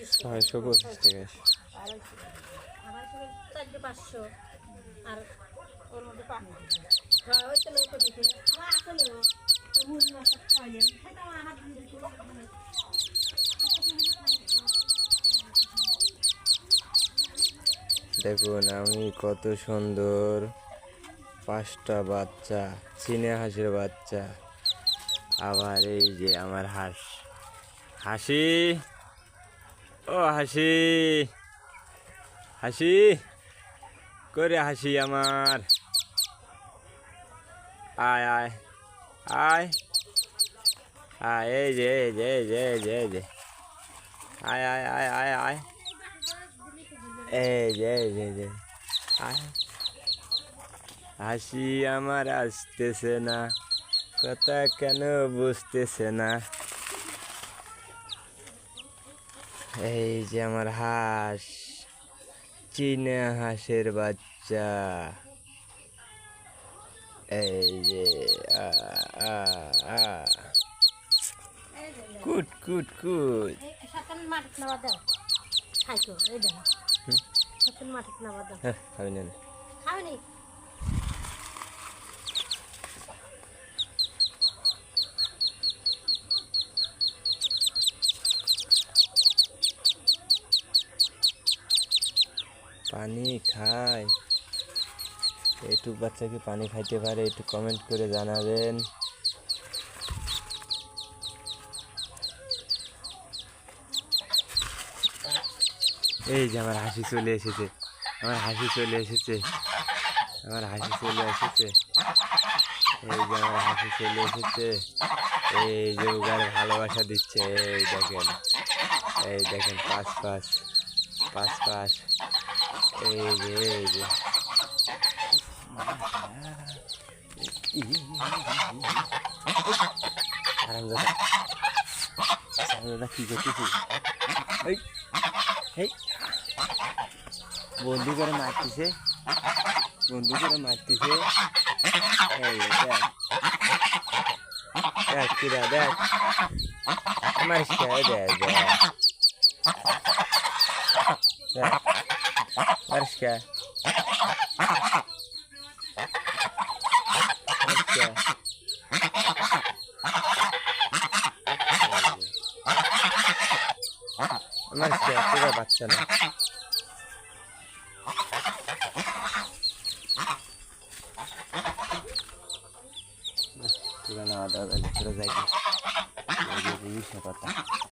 625 টাকা। 400 আর ওর মধ্যে পানি হ্যাঁ ওই তো লোক দিকে আমার আসলে মূল মাছ খাইলেন সেটা আমার হাত দিয়ে দিতে দেখুন আমি কত সুন্দর 5টা বাচ্চা চীনা হাঁসের বাচ্চা। আবার এই যে আমার হাঁস হাসি, ও হাসি হাসি করে হাসি আমার, আয় আয় আয় আয়, এই যে এই যে এই যে এই যে এই যে আয় আয় আয় আয় আয়, এই যে এই যে এই যে আয়। হাসি আমার আসতেছে না, কথা কেন বুঝতেছে না। এই যে আমার হাঁস, চীনা হাঁসের বাচ্চা। এই যে আ আ আ কুট কুট কুট। সাতান মাটিক নাবা দাও খাইছো এই দেখো সাতান মাটিক নাবা দাও হ্যাঁ খাবি না? খাওনি পানি খায়? একটু বাচ্চা কি পানি খাইতে পারে? একটু কমেন্ট করে জানাবেন। এই যে আমার হাসি চলে এসেছে, আমার হাসি চলে এসেছে, আমার হাসি চলে এসেছে। এই যে আমার হাসি চলে এসেছে। এই যে উগার ভালোবাসা দিচ্ছে। এই দেখেন পাঁচ পাঁচ পাঁচ পাঁচ। এই যে এই যে আরামদাদা, আরামদাদা কি করতেছিস? এই এই বন্ধু করে মারতেছে, বন্ধু করে মারতেছে। এই দেখ দেখ কিরা দেখ আমার খেয়ে দেখ দেখ দেখ মারিস কে? আমার কে তোরা বাচ্চা না। তোরা না দাদা তোরা যাই কথা।